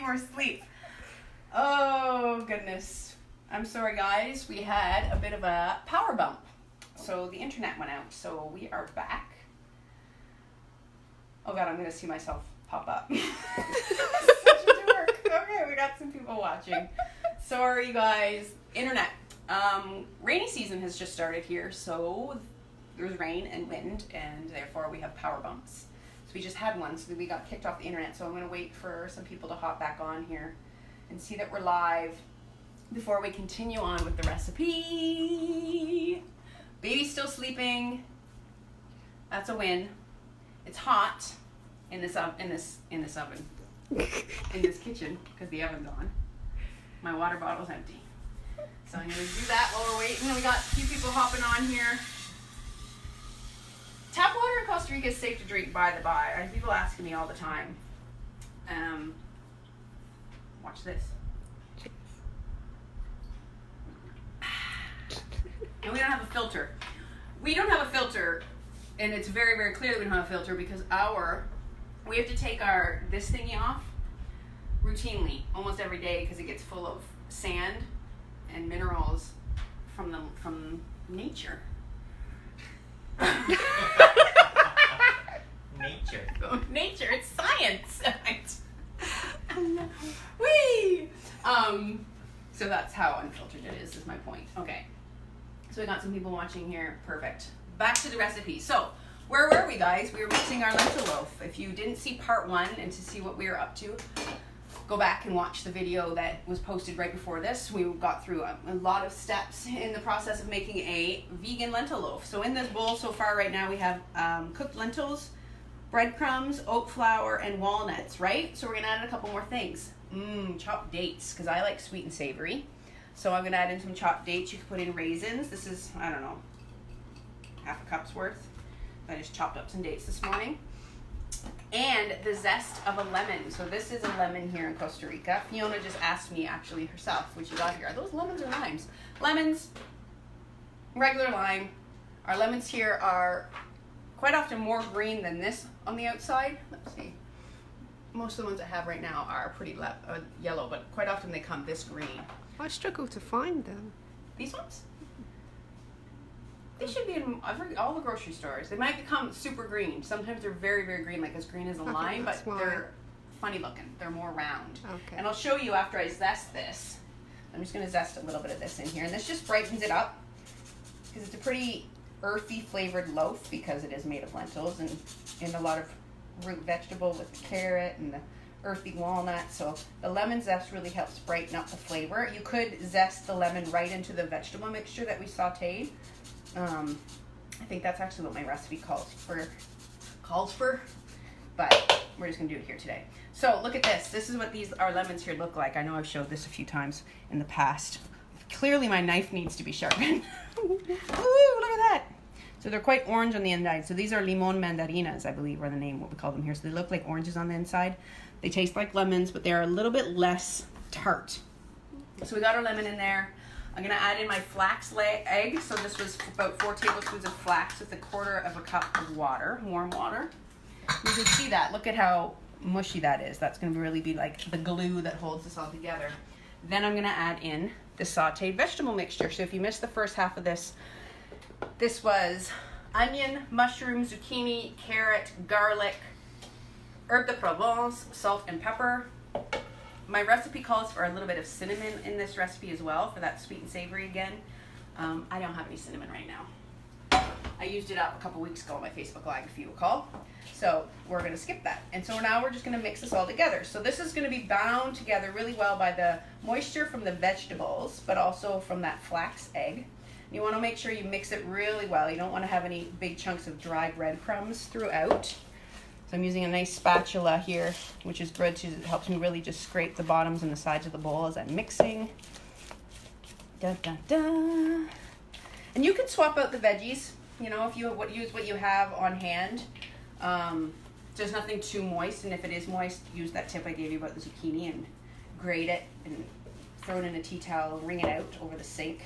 more sleep. Oh, goodness. I'm sorry, guys. We had a bit of a power bump. So the internet went out. So we are back. Oh, God, I'm going to see myself pop up. Such a dork. Okay, we got some people watching. Sorry, guys. Internet. Rainy season has just started here, so there's rain and wind, and therefore we have power bumps. So we just had one, so we got kicked off the internet, so I'm going to wait for some people to hop back on here and see that we're live before we continue on with the recipe. Baby's still sleeping. That's a win. It's hot in this oven, in this kitchen, because the oven's on. My water bottle's empty. So I'm going to do that while we're waiting. We got a few people hopping on here. Tap water in Costa Rica is safe to drink, by the by. People asking me all the time. Watch this. And we don't have a filter. We don't have a filter, and it's very, very clear that we don't have a filter because we have to take this thingy off routinely, almost every day, because it gets full of sand and minerals from nature. Nature, it's science. Whee! So that's how unfiltered it is my point. Okay. So we got some people watching here. Perfect. Back to the recipe. So, where were we, guys? We were mixing our lentil loaf. If you didn't see part 1 and to see what we were up to, go back and watch the video that was posted right before this. We got through a lot of steps in the process of making a vegan lentil loaf. So in this bowl so far right now we have cooked lentils, breadcrumbs, oat flour, and walnuts, right? So we're gonna add in a couple more things. Chopped dates, because I like sweet and savory. So I'm gonna add in some chopped dates. You can put in raisins. This is, I don't know, half a cup's worth. I just chopped up some dates this morning. And the zest of a lemon. So this is a lemon here in Costa Rica. Fiona just asked me actually herself when she got here, are those lemons or limes? Lemons, regular lime. Our lemons here are quite often more green than this on the outside. Let's see. Most of the ones I have right now are pretty yellow, but quite often they come this green. I struggle to find them. These ones? They should be in all the grocery stores. They might become super green. Sometimes they're very, very green, like as green as a lime, but they're funny looking. They're more round. Okay. And I'll show you after I zest this. I'm just going to zest a little bit of this in here. And this just brightens it up because it's a pretty earthy flavored loaf because it is made of lentils and a lot of root vegetable with the carrot and the earthy walnut. So the lemon zest really helps brighten up the flavor. You could zest the lemon right into the vegetable mixture that we sauteed. I think that's actually what my recipe calls for, but we're just gonna do it here today. So look at this. This is what our lemons here look like. I know I've showed this a few times in the past. Clearly my knife needs to be sharpened. Ooh, look at that. So they're quite orange on the inside. So these are limon mandarinas, I believe, are the name, what we call them here. So they look like oranges on the inside. They taste like lemons, but they're a little bit less tart. So we got our lemon in there. I'm going to add in my flax egg. So this was about 4 tablespoons of flax with 1/4 of a cup of water, warm water. You can see that. Look at how mushy that is. That's going to really be like the glue that holds this all together. Then I'm going to add in the sauteed vegetable mixture. So if you missed the first half of this, this was onion, mushroom, zucchini, carrot, garlic, herbe de Provence, salt, and pepper. My recipe calls for a little bit of cinnamon in this recipe as well for that sweet and savory again. I don't have any cinnamon right now. I used it up a couple weeks ago on my Facebook Live, if you recall. So we're going to skip that. And so now we're just going to mix this all together. So this is going to be bound together really well by the moisture from the vegetables, but also from that flax egg. You want to make sure you mix it really well. You don't want to have any big chunks of dry breadcrumbs throughout. So I'm using a nice spatula here, which is good because it helps me really just scrape the bottoms and the sides of the bowl as I'm mixing. Da, da, da. And you can swap out the veggies, you know, if you use what you have on hand. There's nothing too moist, and if it is moist, use that tip I gave you about the zucchini and grate it and throw it in a tea towel and wring it out over the sink.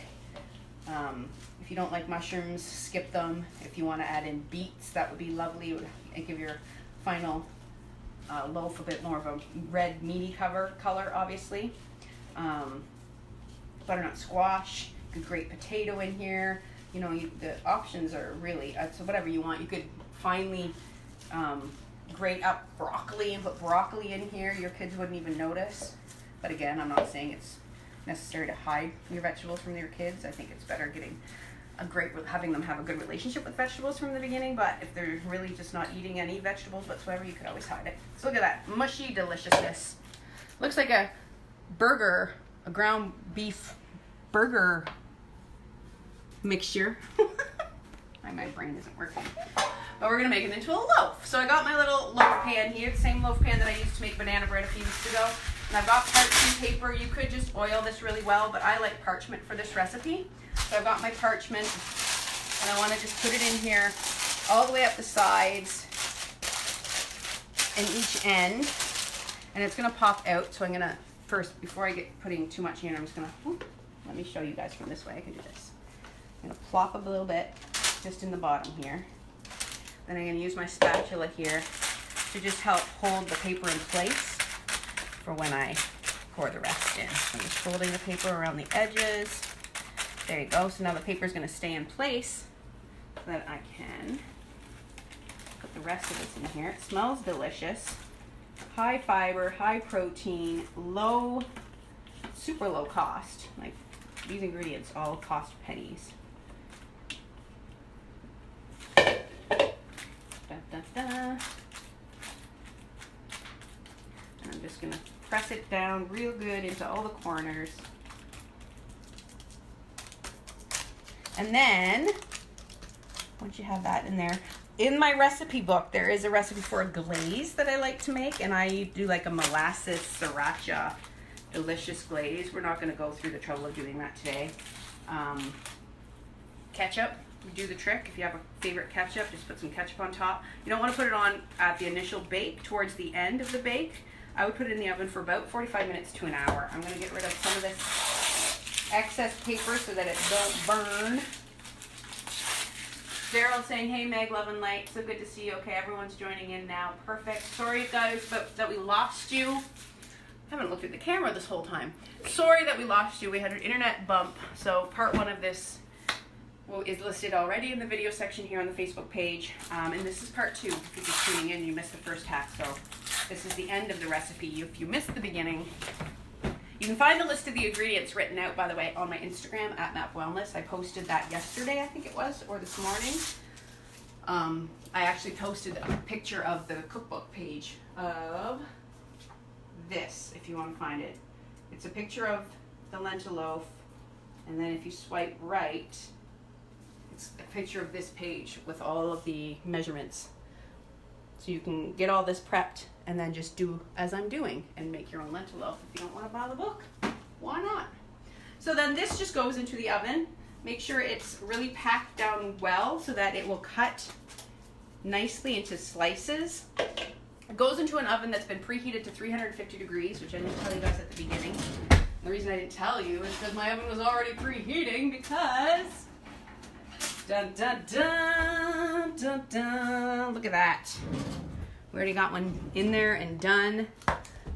If you don't like mushrooms, skip them. If you want to add in beets, that would be lovely. It would give your final loaf a bit more of a red meaty color, obviously. Butternut squash, good great potato in here. You know, the options are really, so whatever you want. You could finely grate up broccoli and put broccoli in here. Your kids wouldn't even notice. But again, I'm not saying it's necessary to hide your vegetables from your kids. I think it's better having them have a good relationship with vegetables from the beginning. But if they're really just not eating any vegetables whatsoever, you could always hide it. So look at that mushy deliciousness. Looks like a burger, a ground beef burger mixture. My brain isn't working. But we're gonna make it into a loaf. So I got my little loaf pan here, the same loaf pan that I used to make banana bread a few weeks ago. And I've got parchment paper. You could just oil this really well, but I like parchment for this recipe. So I've got my parchment, and I want to just put it in here all the way up the sides and each end. And it's gonna pop out. So I'm gonna first, before I get putting too much in, I'm just gonna, let me show you guys from this way. I can do this. I'm gonna plop a little bit just in the bottom here. Then I'm gonna use my spatula here to just help hold the paper in place for when I pour the rest in. So I'm just folding the paper around the edges. There you go. So now the paper is gonna stay in place so that I can put the rest of this in here. It smells delicious. High fiber, high protein, super low cost. Like, these ingredients all cost pennies. And I'm just gonna press it down real good into all the corners. And then, once you have that in there, in my recipe book, there is a recipe for a glaze that I like to make, and I do like a molasses sriracha delicious glaze. We're not gonna go through the trouble of doing that today. Ketchup would do the trick. If you have a favorite ketchup, just put some ketchup on top. You don't want to put it on at the initial bake, towards the end of the bake. I would put it in the oven for about 45 minutes to an hour. I'm going to get rid of some of this excess paper so that it don't burn. Daryl's saying, hey Meg, love and light. So good to see you. Okay, everyone's joining in now. Perfect. Sorry guys that we lost you. I haven't looked at the camera this whole time. Sorry that we lost you. We had an internet bump. So part 1 of this is listed already in the video section here on the Facebook page. And this is part 2. If you're just tuning in, you missed the first half. So this is the end of the recipe. If you missed the beginning, you can find the list of the ingredients written out, by the way, on my Instagram at Map Wellness. I posted that yesterday, I think it was, or this morning. I actually posted a picture of the cookbook page of this, if you want to find it. It's a picture of the lentil loaf, and then if you swipe right, it's a picture of this page with all of the measurements. So you can get all this prepped and then just do as I'm doing and make your own lentil loaf. If you don't want to buy the book, why not? So then this just goes into the oven. Make sure it's really packed down well so that it will cut nicely into slices. It goes into an oven that's been preheated to 350 degrees, which I didn't tell you guys at the beginning. The reason I didn't tell you is because my oven was already preheating, because dun dun dun dun dun. Look at that. We already got one in there and done.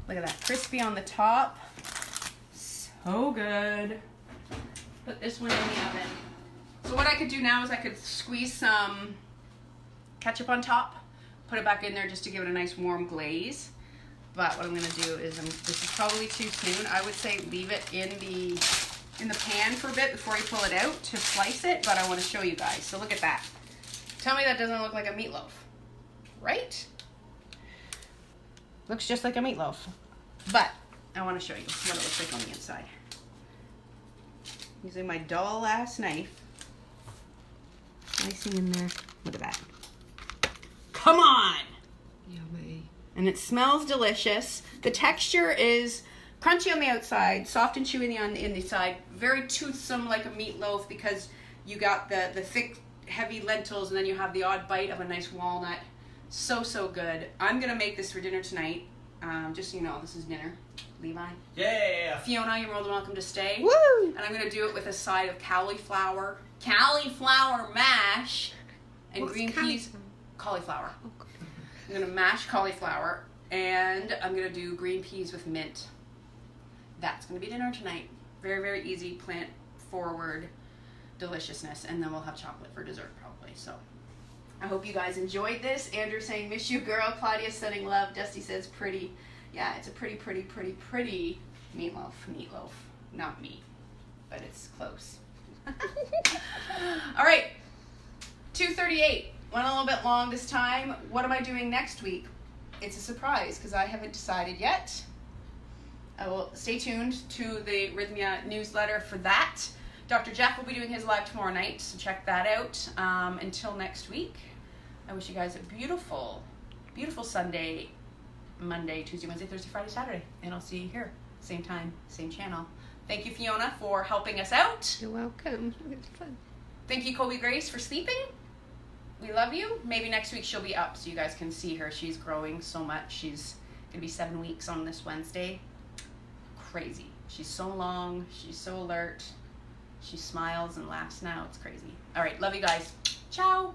Look at that, crispy on the top. So good. Put this one in the oven. So what I could do now is I could squeeze some ketchup on top, put it back in there just to give it a nice warm glaze. But what I'm gonna do is, this is probably too soon. I would say leave it in the pan for a bit before you pull it out to slice it, but I want to show you guys. So look at that. Tell me that doesn't look like a meatloaf, right? Looks just like a meatloaf. But I want to show you what it looks like on the inside. Using my dull ass knife. Slicing in there. Look at that. Come on! Yummy. And it smells delicious. The texture is crunchy on the outside, soft and chewy on the inside, very toothsome like a meatloaf because you got the thick, heavy lentils and then you have the odd bite of a nice walnut. So, so good. I'm going to make this for dinner tonight. Just so you know, this is dinner. Levi? Yeah! Fiona, you're more than welcome to stay. Woo! And I'm going to do it with a side of cauliflower mash, and What's green peas. Cauliflower. Oh, good. I'm going to mash cauliflower And I'm gonna do green peas with mint. That's gonna be dinner tonight. Very, very easy, plant forward deliciousness. And then we'll have chocolate for dessert probably. So I hope you guys enjoyed this. Andrew saying, miss you, girl. Claudia sending love. Dusty says pretty. Yeah, it's a pretty meatloaf. Meatloaf, not meat, but it's close. All right, 2:38. Went a little bit long this time. What am I doing next week? It's a surprise because I haven't decided yet. I will stay tuned to the Rythmia newsletter for that. Dr. Jeff will be doing his live tomorrow night, so check that out. Until next week, I wish you guys a beautiful, beautiful Sunday, Monday, Tuesday, Wednesday, Thursday, Friday, Saturday. And I'll see you here, same time, same channel. Thank you, Fiona, for helping us out. You're welcome. It's fun. Thank you, Kobe Grace, for sleeping. We love you. Maybe next week she'll be up so you guys can see her. She's growing so much. She's going to be 7 weeks on this Wednesday. Crazy. She's so long. She's so alert. She smiles and laughs now. It's crazy. All right. Love you guys. Ciao.